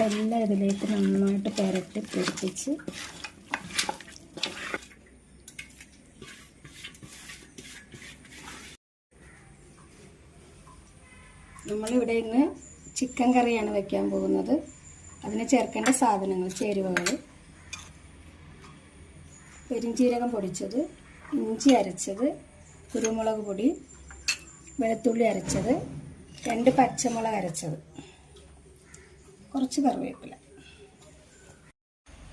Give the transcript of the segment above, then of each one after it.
എല്ലാം ഇതിലേക്ക് നന്നായിട്ട് പുരട്ടി പിടിപ്പിച്ച് നമ്മളിവിടെ ഇന്ന് ചിക്കൻ കറിയാണ് വയ്ക്കാൻ പോകുന്നത്. അതിന് ചേർക്കേണ്ട സാധനങ്ങൾ, ചേരുവകൾ: പെരിഞ്ചീരകം പൊടിച്ചത്, ഇഞ്ചി അരച്ചത്, കുരുമുളക് പൊടി, വെളുത്തുള്ളി അരച്ചത്, 2 പച്ചമുളക് അരച്ചത്, കുറച്ച് കറിവേപ്പില,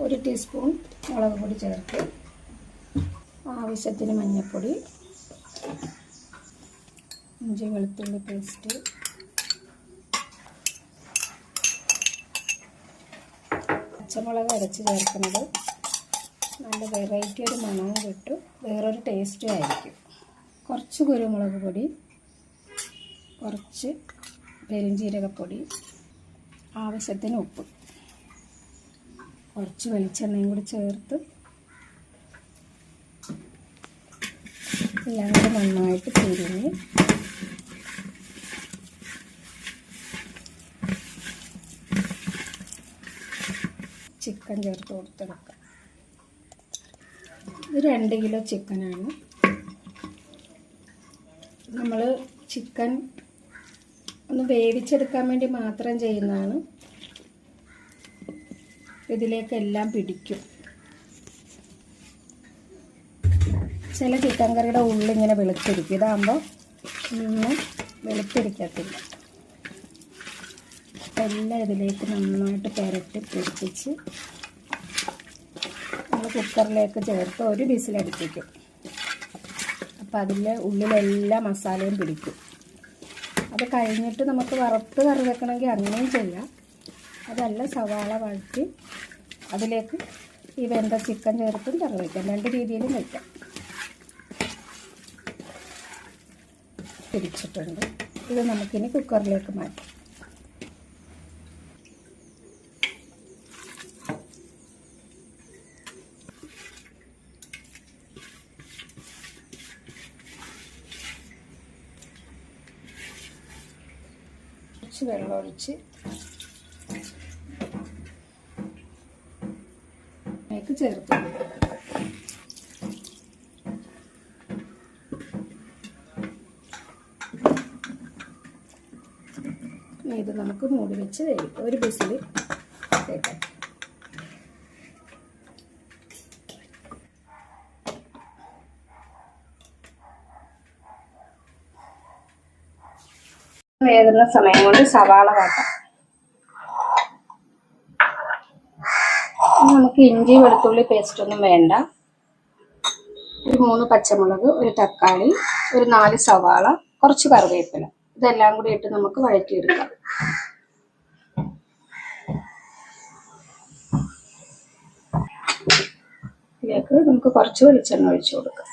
1 ടീസ്പൂൺ മുളക് പൊടി ചേർത്ത്, ആവശ്യത്തിന് മഞ്ഞൾപ്പൊടി, ഇഞ്ചി വെളുത്തുള്ളി പേസ്റ്റ്, പച്ചമുളക് അരച്ച് ചേർക്കുന്നത് നല്ല വെറൈറ്റി ഒരു മണവും കിട്ടും, വേറൊരു ടേസ്റ്റും ആയിരിക്കും. കുറച്ച് കുരുമുളക് പൊടി, കുറച്ച് പെരിഞ്ചീരകപ്പൊടി, ആവശ്യത്തിന് ഉപ്പ്, കുറച്ച് വെളിച്ചെണ്ണയും കൂടി ചേർത്ത് എല്ലാം കൂടി നന്നായിട്ട് തിരിഞ്ഞ് ചിക്കൻ ചേർത്ത് കൊടുത്തെടുക്കാം. ഇത് 2 കിലോ ചിക്കനാണ്. നമ്മൾ ചിക്കൻ ഒന്ന് വേവിച്ചെടുക്കാൻ വേണ്ടി മാത്രം ചെയ്യുന്നതാണ്. ഇതിലേക്കെല്ലാം പിടിക്കും. ചില ചിക്കൻ കറിയുടെ ഉള്ളിങ്ങനെ വെളുത്തിരിക്കും, ഇതാകുമ്പോൾ ഒന്നും വെളുത്തിരിക്കത്തില്ല. എല്ലാം ഇതിലേക്ക് നന്നായിട്ട് പുരട്ടി പിടിപ്പിച്ച് നമ്മൾ കുക്കറിലേക്ക് ചേർത്ത് 1 വിസിലടിപ്പിക്കും. അപ്പോൾ അതിൻ്റെ ഉള്ളിലെല്ലാ മസാലയും പിടിക്കും. അത് കഴിഞ്ഞിട്ട് നമുക്ക് വറുത്ത് കറി വെക്കണമെങ്കിൽ അങ്ങനെയും ചെയ്യാം. അതല്ല, സവാള വഴറ്റി അതിലേക്ക് ഈ വെന്ത ചിക്കൻ ചേർത്തും കറി വയ്ക്കാം. 2 രീതിയിലും വയ്ക്കാം. പിടിച്ചിട്ടുണ്ട്. ഇത് നമുക്കിനി കുക്കറിലേക്ക് മാറ്റാം. കുറച്ച് വെള്ളം ഒഴിച്ച് ചേർത്ത് ഇത് നമുക്ക് മൂടി വെച്ച് വേവിക്കാം. 1 വിസിൽ കേൾക്കാം. വേകുന്ന സമയം കൊണ്ട് സവാള വാട്ടാം. നമുക്ക് ഇഞ്ചി വെളുത്തുള്ളി പേസ്റ്റ് ഒന്നും വേണ്ട. 3 പച്ചമുളക്, 1 തക്കാളി, 4 സവാള, കുറച്ച് കറിവേപ്പില, ഇതെല്ലാം കൂടി ഇട്ട് നമുക്ക് വഴറ്റിയെടുക്കാം. ഇതിലേക്ക് നമുക്ക് കുറച്ച് വെളിച്ചെണ്ണ ഒഴിച്ചു കൊടുക്കാം.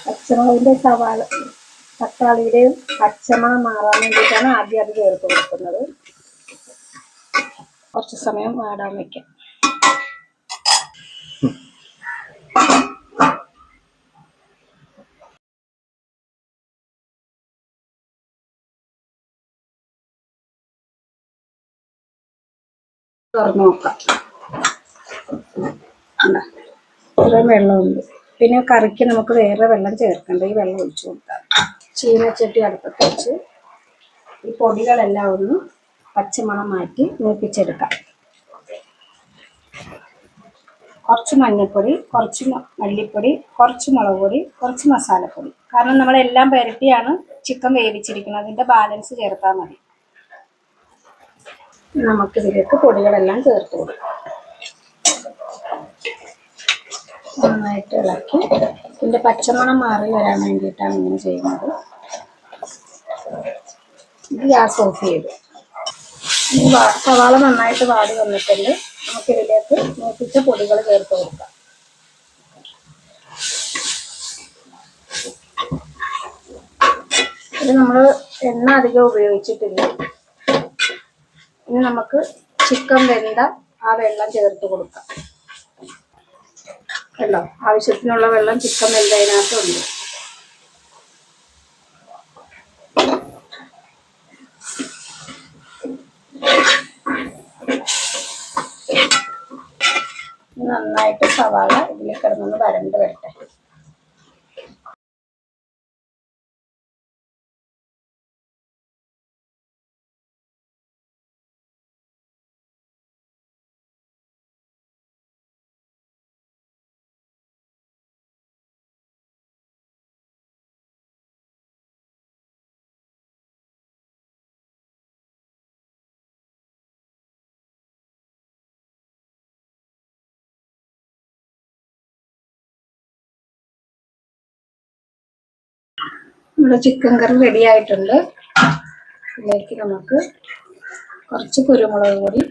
പച്ചമുളകിൻ്റെ സവാള തക്കാളിയുടെയും പച്ചമണം മാറാൻ വേണ്ടിയിട്ടാണ് ആദ്യം അത് ചേർത്ത് കൊടുക്കുന്നത്. കുറച്ച് സമയം വാടാൻ വയ്ക്കാം. തുറന്ന് നോക്കാം. ഇത്രയും വെള്ളമുണ്ട്. പിന്നെ കറിക്ക് നമുക്ക് വേറെ വെള്ളം ചേർക്കണ്ട. ഈ വെള്ളം ഒഴിച്ചു കൊടുക്കാം. ചീനച്ചട്ടി അടുപ്പത്ത് വെച്ച് ഈ പൊടികളെല്ലാം ഒന്ന് പച്ചമണം മാറ്റി മൂപ്പിച്ചെടുക്കാം. കുറച്ച് മഞ്ഞൾപ്പൊടി, കുറച്ച് മല്ലിപ്പൊടി, കുറച്ച് മുളക് പൊടി, കുറച്ച് മസാലപ്പൊടി. കാരണം നമ്മളെല്ലാം പുരട്ടിയാണ് ചിക്കൻ വേവിച്ചിരിക്കുന്നത്. അതിൻ്റെ ബാലൻസ് ചേർത്താൽ മതി. നമുക്കിതിലേക്ക് പൊടികളെല്ലാം ചേർത്ത് കൊടുക്കാം. നന്നായിട്ട് ഇളക്കി ഇതിൻ്റെ പച്ചമണം മാറി വരാൻ വേണ്ടിയിട്ടാണ് ഇങ്ങനെ ചെയ്യുന്നത്. ഇത് ഗ്യാസ് ഓഫ് ചെയ്തു. സവാള നന്നായിട്ട് വാടി വന്നിട്ടുണ്ട്. നമുക്കിതിലേക്ക് മൂപ്പിച്ച പൊടികൾ ചേർത്ത് കൊടുക്കാം. ഇത് നമ്മൾ എണ്ണ അധികം ഉപയോഗിച്ചിട്ടില്ല. ഇനി നമുക്ക് ചിക്കൻ വെന്ത ആ വെള്ളം ചേർത്ത് കൊടുക്കാം. വെള്ളം ആവശ്യത്തിനുള്ള വെള്ളം ചിക്കൻ വെന്തതിനകത്തുണ്ട്. നന്നായിട്ട് സവാള ഇതിൽ കിടന്നൊന്ന് വരണ്ട് വരട്ടെ. നമ്മുടെ ചിക്കൻ കറി റെഡി ആയിട്ടുണ്ട്. ഇതിലേക്ക് നമുക്ക് കുറച്ച് കുരുമുളക് പൊടി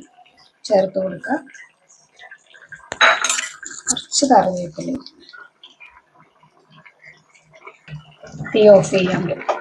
ചേർത്ത് കൊടുക്കാം. കുറച്ച് കറിവേപ്പില. തീ ഓഫ് ചെയ്യാൻ പറ്റും.